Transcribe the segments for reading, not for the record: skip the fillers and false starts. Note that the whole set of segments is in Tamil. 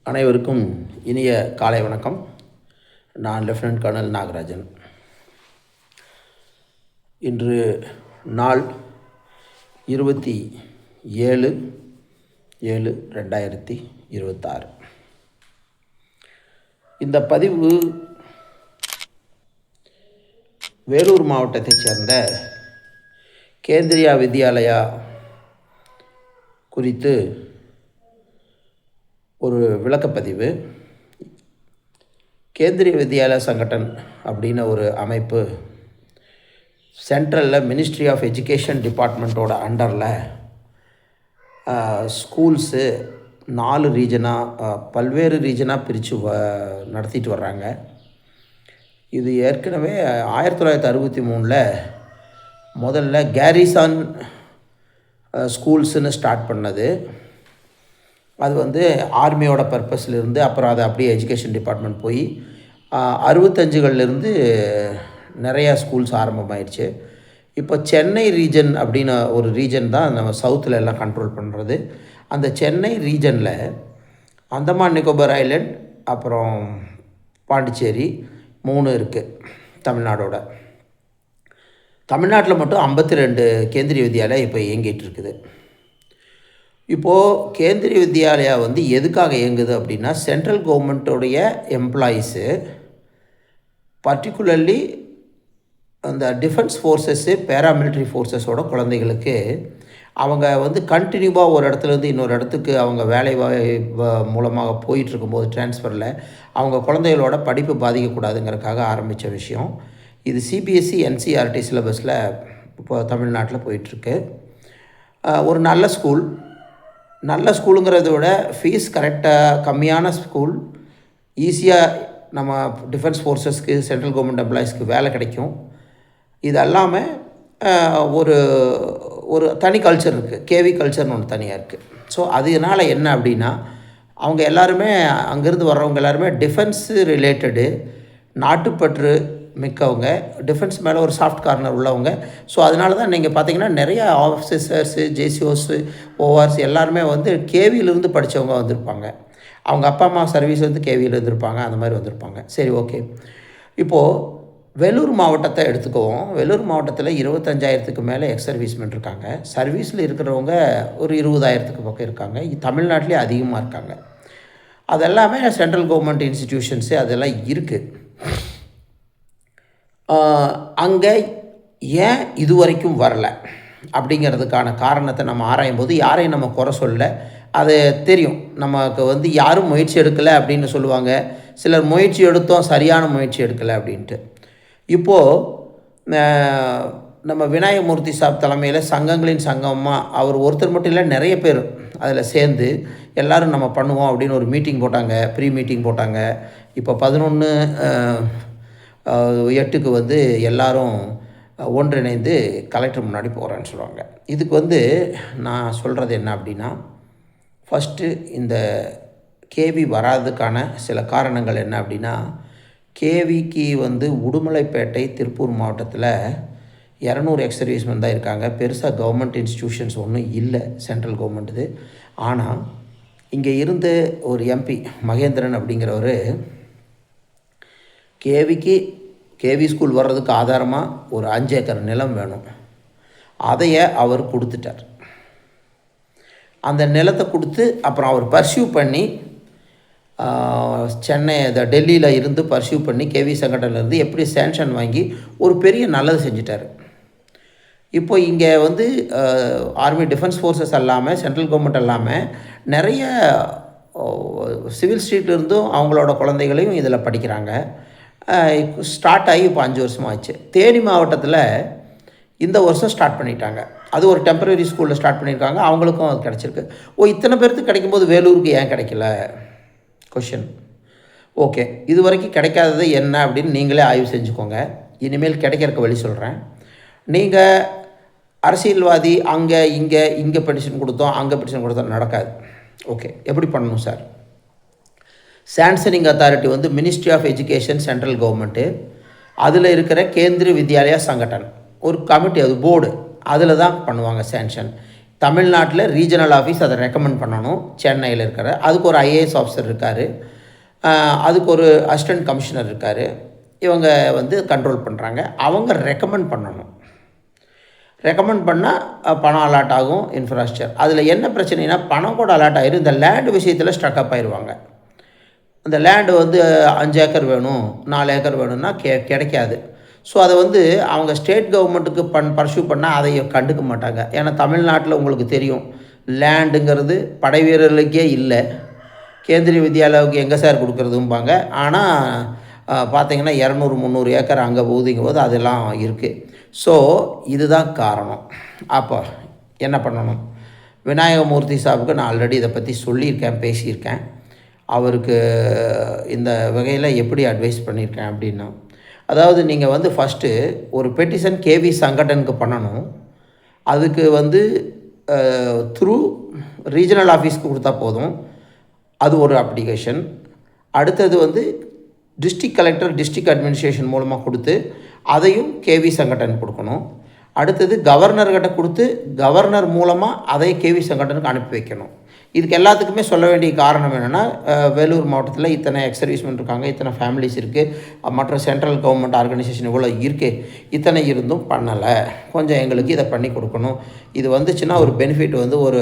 அனைவருக்கும் இனிய காலை வணக்கம். நான் லெஃப்டினன்ட் கர்னல் நாகராஜன். இன்று நாள் 27/7/2026. இந்த பதிவு வேலூர் மாவட்டத்தைச் சேர்ந்த கேந்திரியா வித்யாலயா குறித்து ஒரு விளக்கப்பதிவு. கேந்திரிய வித்யாலயா சங்கடன் அப்படின்னு ஒரு அமைப்பு சென்ட்ரலில் மினிஸ்ட்ரி ஆஃப் எஜுகேஷன் டிபார்ட்மெண்ட்டோட அண்டரில் ஸ்கூல்ஸு 4 ரீஜனாக பல்வேறு ரீஜனாக பிரித்து நடத்திட்டு வர்றாங்க. இது ஏற்கனவே 1963 முதல்ல கேரிசான் ஸ்கூல்ஸுன்னு ஸ்டார்ட் பண்ணது. அது ஆர்மியோட பர்பஸ்லேருந்து அப்புறம் அதை அப்படியே எஜுகேஷன் டிபார்ட்மெண்ட் போய் 65களிலிருந்து நிறையா ஸ்கூல்ஸ் ஆரம்பமாயிடுச்சு. இப்போ சென்னை ரீஜன் அப்படின்னு ஒரு ரீஜன் தான் நம்ம சவுத்தில் எல்லாம் கண்ட்ரோல் பண்ணுறது. அந்த சென்னை ரீஜனில் அந்தமான் நிக்கோபார் ஐலண்ட் அப்புறம் பாண்டிச்சேரி 3 இருக்குது தமிழ்நாடோட. தமிழ்நாட்டில் மட்டும் 52 கேந்திரிய வித்யாலயா இப்போ இயங்கிட்டு இருக்குது. இப்போது கேந்திரிய வித்யாலயா எதுக்காக இயங்குது அப்படின்னா, சென்ட்ரல் கவர்மெண்ட்டோடைய எம்ப்ளாயீஸு, பர்டிகுலர்லி அந்த டிஃபென்ஸ் ஃபோர்ஸஸ்ஸு, பேராமிலிட்ரி ஃபோர்ஸஸோட குழந்தைகளுக்கு அவங்க கண்டினியூவாக ஒரு இடத்துலேருந்து இன்னொரு இடத்துக்கு அவங்க வேலை மூலமாக போயிட்டுருக்கும்போது ட்ரான்ஸ்ஃபரில் அவங்க குழந்தைகளோட படிப்பு பாதிக்கக்கூடாதுங்கிறதுக்காக ஆரம்பித்த விஷயம் இது. சிபிஎஸ்சி என்சிஆர்டி சிலபஸில் இப்போ தமிழ்நாட்டில் போயிட்டுருக்கு. ஒரு நல்ல ஸ்கூலுங்கிறத விட ஃபீஸ் கரெக்டாக கம்மியான ஸ்கூல், ஈஸியாக நம்ம டிஃபென்ஸ் ஃபோர்ஸஸ்க்கு, சென்ட்ரல் கவர்மெண்ட் எம்ப்ளாயீஸ்க்கு வேலை கிடைக்கும். இது எல்லாமே ஒரு தனி கல்ச்சர் இருக்குது. கேவி கல்ச்சர்னு ஒன்று தனியாக இருக்குது. ஸோ அதனால் என்ன அப்படின்னா, அவங்க எல்லாருமே அங்கேருந்து வர்றவங்க எல்லாருமே டிஃபென்ஸு ரிலேட்டடு, நாட்டுப்பற்று மிக்கவங்க, டிஃபென்ஸ் மேலே ஒரு சாஃப்ட் கார்னர் உள்ளவங்க. ஸோ அதனால தான் நீங்கள் பார்த்தீங்கன்னா நிறையா ஆஃபீஸர்ஸு, ஜேசிஓஸு, ஓஆர்ஸ் எல்லாருமே கேவியிலேருந்து படித்தவங்க வந்திருப்பாங்க. அவங்க அப்பா அம்மா சர்வீஸ் கேவியில் இருந்திருப்பாங்க, அந்த மாதிரி வந்திருப்பாங்க. சரி, ஓகே. இப்போது வேலூர் மாவட்டத்தை எடுத்துக்குவோம். வேலூர் மாவட்டத்தில் 25,000க்கு மேலே எக்ஸ் சர்வீஸ்மென் இருக்காங்க. சர்வீஸில் இருக்கிறவங்க ஒரு 20,000க்கு பக்கம் இருக்காங்க. தமிழ்நாட்டிலே அதிகமாக இருக்காங்க. அதெல்லாமே சென்ட்ரல் கவர்மெண்ட் இன்ஸ்டிடியூஷன்ஸு அதெல்லாம் இருக்குது. அங்கே ஏன் இது வரைக்கும் வரலை அப்படிங்கிறதுக்கான காரணத்தை நம்ம ஆராயும் போது யாரையும் நம்ம குறை சொல்ல. அது தெரியும் நமக்கு. யாரும் முயற்சி எடுக்கலை அப்படின்னு சொல்லுவாங்க. சிலர் முயற்சி எடுத்தோம், சரியான முயற்சி எடுக்கலை அப்படின்ட்டு. இப்போது நம்ம விநாயகமூர்த்தி சாப் தலைமையில் சங்கங்களின் சங்கமாக அவர் ஒருத்தர் மட்டும் இல்லை, நிறைய பேர் அதில் சேர்ந்து எல்லோரும் நம்ம பண்ணுவோம் அப்படின்னு ஒரு மீட்டிங் போட்டாங்க, ப்ரீ மீட்டிங் போட்டாங்க. இப்போ 11/8க்கு எல்லோரும் ஒன்றிணைந்து கலெக்டர் முன்னாடி போகிறேன்னு சொல்லுவாங்க. இதுக்கு நான் சொல்கிறது என்ன அப்படின்னா, ஃபஸ்ட்டு இந்த கேவி வராதுக்கான சில காரணங்கள் என்ன அப்படின்னா, கேவிக்கு உடுமலைப்பேட்டை, திருப்பூர் மாவட்டத்தில் 200 எக்ஸ் சர்வீஸ்மென் தான் இருக்காங்க. பெருசாக கவர்மெண்ட் இன்ஸ்டிடியூஷன்ஸ் ஒன்றும் இல்லை, சென்ட்ரல் கவர்மெண்ட்டுது. ஆனால் இங்கே இருந்து ஒரு எம்பி மகேந்திரன் அப்படிங்கிறவர் கேவி ஸ்கூல் வர்றதுக்கு ஆதாரமாக ஒரு 5 ஏக்கர் நிலம் வேணும். அதையே அவர் கொடுத்துட்டார். அந்த நிலத்தை கொடுத்து அப்புறம் அவர் பர்சியூ பண்ணி டெல்லியில் இருந்து பர்சியூ பண்ணி கேவி சங்கடன்லேருந்து எப்படி சேங்ஷன் வாங்கி ஒரு பெரிய நல்லது செஞ்சிட்டார். இப்போ இங்கே ஆர்மி டிஃபென்ஸ் ஃபோர்ஸஸ் எல்லாமே, சென்ட்ரல் கவர்மெண்ட் எல்லாமே நிறைய சிவில் ஸ்ட்ரீட்லேருந்தும் அவங்களோட குழந்தைகளையும் இதில் படிக்கிறாங்க. ஸ்டார்ட் ஆகி இப்போ 5 வருஷமாக ஆச்சு. தேனி மாவட்டத்தில் இந்த வருஷம் ஸ்டார்ட் பண்ணிட்டாங்க. அது ஒரு டெம்பரரி ஸ்கூலில் ஸ்டார்ட் பண்ணியிருக்காங்க. அவங்களுக்கும் அது கிடச்சிருக்கு. இத்தனை பேருக்கு கிடைக்கும்போது வேலூருக்கு ஏன் கிடைக்கல கொஷின். ஓகே, இது வரைக்கும் கிடைக்காதது என்ன அப்படின்னு நீங்களே ஆய்வு செஞ்சுக்கோங்க. இனிமேல் கிடைக்கிறக்கு வழி சொல்கிறேன். நீங்கள் அரசியல்வாதி இங்கே பெட்டிஷன் கொடுத்தோம், அங்கே பெட்டிஷன் கொடுத்தோம், நடக்காது. ஓகே, எப்படி பண்ணணும் sir? Sanctioning authority ministry of education, central government, அதில் இருக்கிற கேந்திரிய வித்யாலயா சங்கடன் ஒரு கமிட்டி, அது போர்டு, அதில் தான் பண்ணுவாங்க சேங்ஷன். தமிழ்நாட்டில் ரீஜனல் ஆஃபீஸ் அதை ரெக்கமெண்ட் பண்ணணும். சென்னையில் இருக்கிற அதுக்கு ஒரு ஐஏஎஸ் ஆஃபீஸர் இருக்கார், அதுக்கு ஒரு அசிஸ்டன்ட் கமிஷனர் இருக்கார். இவங்க வந்து கண்ட்ரோல் பண்ணுறாங்க. அவங்க ரெக்கமெண்ட் பண்ணணும். ரெக்கமெண்ட் பண்ணால் பணம் அலாட் ஆகும், இன்ஃப்ராஸ்ட்ரக்சர். அதில் என்ன பிரச்சனைனா பணம் கூட அலாட் ஆகிடும், இந்த லேண்டு விஷயத்தில் ஸ்ட்ரக்அப் ஆயிடுவாங்க. அந்த லேண்டு வந்து 5 ஏக்கர் வேணும், 4 ஏக்கர் வேணும்னா கிடைக்காது. ஸோ அதை வந்து அவங்க ஸ்டேட் கவர்மெண்ட்டுக்கு பர்சியூ பண்ணால் அதை கண்டுக்க மாட்டாங்க. ஏன்னா தமிழ்நாட்டில் உங்களுக்கு தெரியும், லேண்டுங்கிறது படை வீரர்களுக்கே இல்லை. கேந்திரிய வித்யாலயாவுக்கு எங்கே சார் கொடுக்குறதும்பாங்க. ஆனால் பார்த்திங்கன்னா 200-300 ஏக்கர் அங்கே போகுதுங்கும்போது அதெல்லாம் இருக்குது. ஸோ இதுதான் காரணம். அப்போ என்ன பண்ணணும்? விநாயகமூர்த்தி சாவுக்கு நான் ஆல்ரெடி இதை பற்றி சொல்லியிருக்கேன், பேசியிருக்கேன். அவருக்கு இந்த வகையில் எப்படி அட்வைஸ் பண்ணியிருக்கேன் அப்படின்னா, அதாவது நீங்கள் வந்து ஃபஸ்ட்டு ஒரு பெட்டிஷன் கேவி சங்கடனுக்கு பண்ணணும். அதுக்கு வந்து த்ரூ ரீஜனல் ஆஃபீஸ்க்கு கொடுத்தா போதும், அது ஒரு அப்ளிகேஷன். அடுத்தது வந்து டிஸ்ட்ரிக்ட் கலெக்டர் டிஸ்ட்ரிக்ட் அட்மினிஸ்ட்ரேஷன் மூலமாக கொடுத்து அதையும் கேவி சங்கடன் கொடுக்கணும். அடுத்தது கவர்னர்கிட்ட கொடுத்து கவர்னர் மூலமாக அதை கேவி சங்கடனுக்கு அனுப்பி வைக்கணும். இதுக்கு எல்லாத்துக்குமே சொல்ல வேண்டிய காரணம் என்னென்னா, வேலூர் மாவட்டத்தில் இத்தனை எக்ஸர்வீஸ்மெண்ட் இருக்காங்க, இத்தனை ஃபேமிலிஸ் இருக்குது, மற்ற சென்ட்ரல் கவர்மெண்ட் ஆர்கனைசேஷன் இவ்வளோ இருக்குது, இத்தனை இருந்தும் பண்ணலை, கொஞ்சம் எங்களுக்கு இதை பண்ணி கொடுக்கணும். இது வந்துச்சுன்னா ஒரு பெனிஃபிட் வந்து ஒரு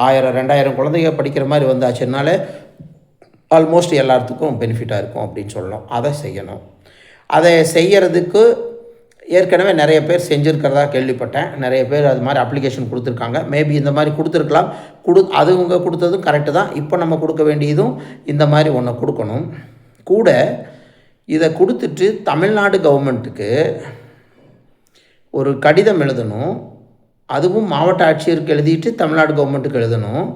1000-2000 குழந்தைங்க படிக்கிற மாதிரி வந்தாச்சுனாலே ஆல்மோஸ்ட் எல்லாத்துக்கும் பெனிஃபிட்டாக இருக்கும் அப்படின்னு சொல்லணும். அதை செய்யணும். அதை செய்கிறதுக்கு ஏற்கனவே நிறைய பேர் செஞ்சுருக்கிறதா கேள்விப்பட்டேன். நிறைய பேர் அது மாதிரி அப்ளிகேஷன் கொடுத்துருக்காங்க. மேபி இந்த மாதிரி கொடுத்துருக்கலாம். அதுங்க கொடுத்ததும் கரெக்டு தான். இப்போ நம்ம கொடுக்க வேண்டியதும் இந்த மாதிரி ஒன்று கொடுக்கணும். கூட இதை கொடுத்துட்டு தமிழ்நாடு கவர்மெண்ட்டுக்கு ஒரு கடிதம் எழுதணும். அதுவும் மாவட்ட ஆட்சியருக்கு எழுதிட்டு தமிழ்நாடு கவர்மெண்ட்டுக்கு எழுதணும்.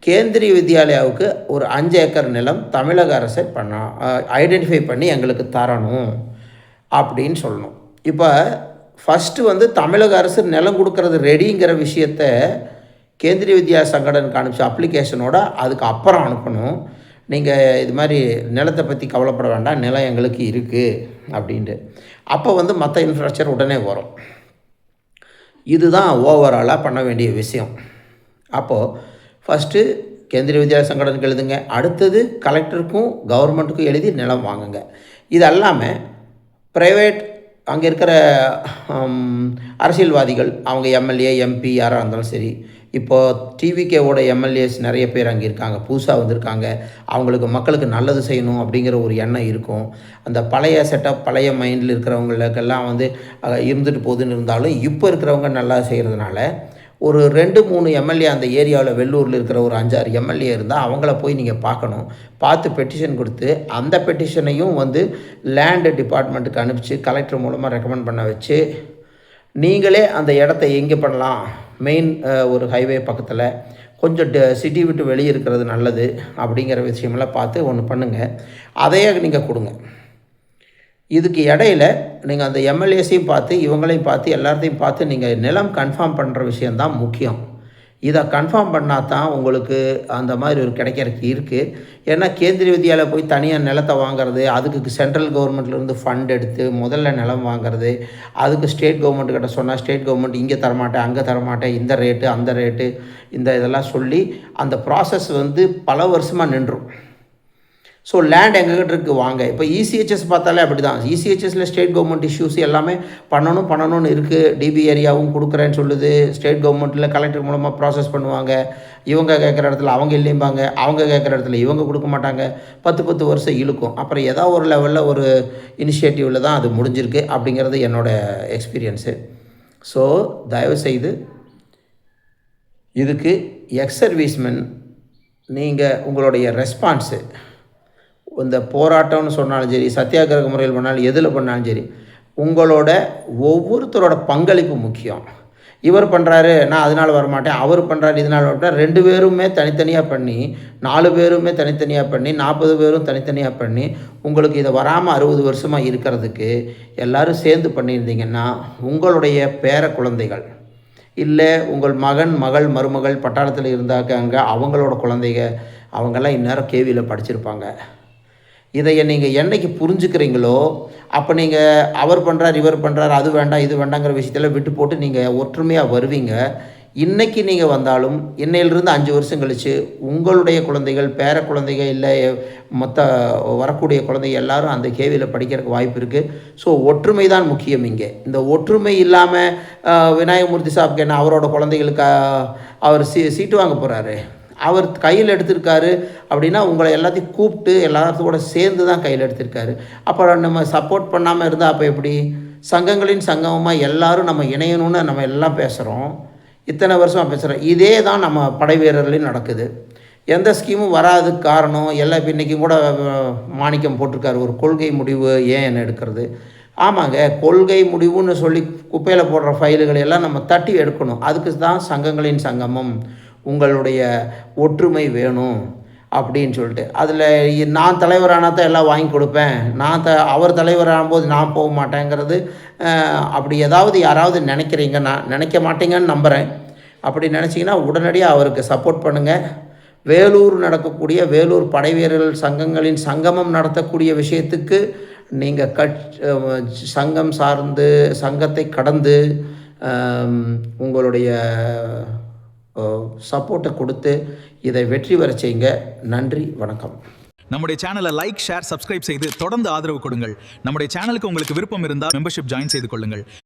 கேந்திரிய வித்யாலயாவுக்கு ஒரு 5 ஏக்கர் நிலம் தமிழக அரசை ஐடென்டிஃபை பண்ணி எங்களுக்கு தரணும் அப்படின்னு சொல்லணும். இப்போ ஃபஸ்ட்டு வந்து தமிழக அரசு நிலம் கொடுக்கறது ரெடிங்கிற விஷயத்த கேந்திரிய வித்யா சங்கடனுக்கு அனுப்பிச்ச அப்ளிகேஷனோட அதுக்கு அப்புறம் அனுப்பணும். நீங்கள் இது மாதிரி நிலத்தை பற்றி கவலைப்பட வேண்டாம், நிலம் எங்களுக்கு இருக்குது அப்படின்ட்டு. அப்போ வந்து மற்ற இன்ஃப்ராஸ்ட்ரக்சர் உடனே வரும். இதுதான் ஓவராலாக பண்ண வேண்டிய விஷயம். அப்போது ஃபஸ்ட்டு கேந்திரிய வித்யாலய சங்கடனுக்கு எழுதுங்க. அடுத்தது கலெக்டருக்கும் கவர்மெண்ட்டுக்கும் எழுதி நிலம் வாங்குங்க. இது அல்லாமல் ப்ரைவேட் அங்கே இருக்கிற அரசியல்வாதிகள், அவங்க எம்எல்ஏ எம்பி யாராக இருந்தாலும் சரி, இப்போது டிவிகேவோட எம்எல்ஏஸ் நிறைய பேர் அங்கே இருக்காங்க, புதுசாக வந்திருக்காங்க. அவங்களுக்கு மக்களுக்கு நல்லது செய்யணும் அப்படிங்கிற ஒரு எண்ணம் இருக்கும். அந்த பழைய செட்டப் பழைய மைண்டில் இருக்கிறவங்களுக்கெல்லாம் வந்து இருந்துட்டு போகுதுன்னு இருந்தாலும் இப்போ இருக்கிறவங்க நல்லா செய்கிறதுனால ஒரு 2-3 எம்எல்ஏ அந்த ஏரியாவில் வெள்ளூரில் இருக்கிற ஒரு 5-6 எம்எல்ஏ இருந்தால் அவங்கள போய் நீங்கள் பார்க்கணும். பார்த்து பெட்டிஷன் கொடுத்து அந்த பெட்டிஷனையும் வந்து லேண்டு டிபார்ட்மெண்ட்டுக்கு அனுப்பிச்சு கலெக்டர் மூலமாக ரெக்கமெண்ட் பண்ண வச்சு நீங்களே அந்த இடத்த எங்கே பண்ணலாம், மெயின் ஒரு ஹைவே பக்கத்தில் கொஞ்சம் சிட்டி விட்டு வெளியே இருக்கிறது நல்லது அப்படிங்கிற விஷயமெல்லாம் பார்த்து ஒன்று பண்ணுங்கள். அதையே நீங்கள் கொடுங்க. இதுக்கு இடையில நீங்கள் அந்த எம்எல்ஏஸையும் பார்த்து இவங்களையும் பார்த்து எல்லாத்தையும் பார்த்து நீங்கள் நிலம் கன்ஃபார்ம் பண்ணுற விஷயந்தான் முக்கியம். இதை கன்ஃபார்ம் பண்ணால் தான் உங்களுக்கு அந்த மாதிரி ஒரு கிடைக்கிறதுக்கு இருக்குது. ஏன்னா கேந்திரிய வித்யாலயா போய் தனியாக நிலத்தை வாங்குறது, அதுக்கு சென்ட்ரல் கவர்மெண்ட்லேருந்து ஃபண்ட் எடுத்து முதல்ல நிலம் வாங்குறது, அதுக்கு ஸ்டேட் கவர்மெண்ட்டுக்கிட்ட சொன்னால் ஸ்டேட் கவர்மெண்ட் இங்கே தரமாட்டேன் அங்கே தரமாட்டேன், இந்த ரேட்டு அந்த ரேட்டு இந்த இதெல்லாம் சொல்லி அந்த ப்ராசஸ் வந்து பல வருஷமாக நின்றும். ஸோ லேண்ட் எங்ககிட்ட இருக்குது வாங்க. இப்போ இசிஹெச்எஸ் பார்த்தாலே அப்படி தான். இசிஹெச்எஸில் ஸ்டேட் கவர்மெண்ட் இஷ்யூஸ் எல்லாமே பண்ணணும்னு இருக்குது. டிபி ஏரியாவும் கொடுக்குறேன்னு சொல்லுது. ஸ்டேட் கவர்மெண்ட்டில் கலெக்டர் மூலமாக ப்ராசஸ் பண்ணுவாங்க. இவங்க கேட்குற இடத்துல அவங்க இல்லைம்பாங்க, அவங்க கேட்குற இடத்துல இவங்க கொடுக்க மாட்டாங்க. 10 வருஷம் இழுக்கும். அப்புறம் ஏதாவது ஒரு லெவலில் ஒரு இனிஷியேட்டிவில் தான் அது முடிஞ்சிருக்கு அப்படிங்கிறது என்னோடய எக்ஸ்பீரியன்ஸு. ஸோ தயவுசெய்து இதுக்கு எக்ஸ் சர்வீஸ்மென் நீங்கள் உங்களுடைய ரெஸ்பான்ஸு இந்த போராட்டம்னு சொன்னாலும் சரி, சத்தியாகிரக முறையில் பண்ணாலும் எதில் பண்ணாலும் சரி, உங்களோட ஒவ்வொருத்தரோட பங்களிப்பு முக்கியம். இவர் பண்ணுறாரு நான் அதனால் வரமாட்டேன், அவர் பண்ணுறாரு இதனால் வரமாட்டேன், 2 பேருமே தனித்தனியாக பண்ணி 4 பேருமே தனித்தனியாக பண்ணி 40 பேரும் தனித்தனியாக பண்ணி உங்களுக்கு இதை வராமல் 60 வருஷமாக இருக்கிறதுக்கு எல்லோரும் சேர்ந்து பண்ணியிருந்தீங்கன்னா உங்களுடைய பேர குழந்தைகள் இல்லை உங்கள் மகன் மகள் மருமகள் பட்டாளத்தில் இருந்தாங்க, அவங்களோட குழந்தைங்க அவங்கெல்லாம் இந்நேரம் கேவியில் படிச்சிருப்பாங்க. இதையை நீங்கள் என்னைக்கு புரிஞ்சுக்கிறீங்களோ அப்போ நீங்கள் அவர் பண்ணுறார் இவர் பண்ணுறார் அது வேண்டாம் இது வேண்டாங்கிற விஷயத்தில் விட்டு போட்டு நீங்கள் ஒற்றுமையாக வருவீங்க. இன்றைக்கி நீங்கள் வந்தாலும் இன்னையிலிருந்து 5 வருஷம் கழித்து உங்களுடைய குழந்தைகள், பேர குழந்தைகள், இல்லை மொத்த வரக்கூடிய குழந்தைகள் எல்லாரும் அந்த கேவியில் படிக்கிறதுக்கு வாய்ப்பு இருக்குது. ஸோ ஒற்றுமை தான் முக்கியம். இங்கே இந்த ஒற்றுமை இல்லாமல் விநாயகமூர்த்தி சாப்க்கு என்ன, அவரோட குழந்தைகளுக்கு அவர் சீட்டு வாங்க போகிறாரு, அவர் கையில் எடுத்திருக்காரு அப்படின்னா உங்களை எல்லாத்தையும் கூப்பிட்டு எல்லாத்தோட சேர்ந்து தான் கையில் எடுத்திருக்காரு. அப்புறம் நம்ம சப்போர்ட் பண்ணாமல் இருந்தால் அப்போ எப்படி? சங்கங்களின் சங்கமமாக எல்லோரும் நம்ம இணையணும்னு நம்ம எல்லாம் பேசுகிறோம், இத்தனை வருஷமாக பேசுகிறோம். இதே தான் நம்ம படை வீரர்களையும் நடக்குது. எந்த ஸ்கீமும் வராதுக்கு காரணம் எல்லாம் இப்போ இன்றைக்கி கூட மாணிக்கம் போட்டிருக்காரு, ஒரு கொள்கை முடிவு ஏன் என்ன எடுக்கிறது. ஆமாங்க, கொள்கை முடிவுன்னு சொல்லி குப்பையில் போடுற ஃபைல்களை எல்லாம் நம்ம தட்டி எடுக்கணும். அதுக்கு தான் சங்கங்களின் சங்கமம், உங்களுடைய ஒற்றுமை வேணும் அப்படின்னு சொல்லிட்டு. அதில் நான் தலைவரானா தான் எல்லாம் வாங்கி கொடுப்பேன், அவர் தலைவராகும்போது நான் போக மாட்டேங்கிறது, அப்படி ஏதாவது யாராவது நினைக்கிறீங்க, நான் நினைக்க மாட்டேங்கன்னு நம்புகிறேன். அப்படி நினச்சிங்கன்னா உடனடியாக அவருக்கு சப்போர்ட் பண்ணுங்கள். வேலூர் நடக்கக்கூடிய வேலூர் படைவீரர்கள் சங்கங்களின் சங்கமம் நடத்தக்கூடிய விஷயத்துக்கு நீங்கள் சங்கம் சார்ந்து சங்கத்தை கடந்து உங்களுடைய சப்போர்ட்டை கொடுத்து இதை வெற்றி பெற செய்யுங்க. நன்றி, வணக்கம். நம்முடைய சேனலை லைக், ஷேர், சப்ஸ்கிரைப் செய்து தொடர்ந்து ஆதரவு கொடுங்கள். நம்முடைய சேனலுக்கு உங்களுக்கு விருப்பம் இருந்தால் மெம்பர்ஷிப் ஜாயின் செய்து கொள்ளுங்கள்.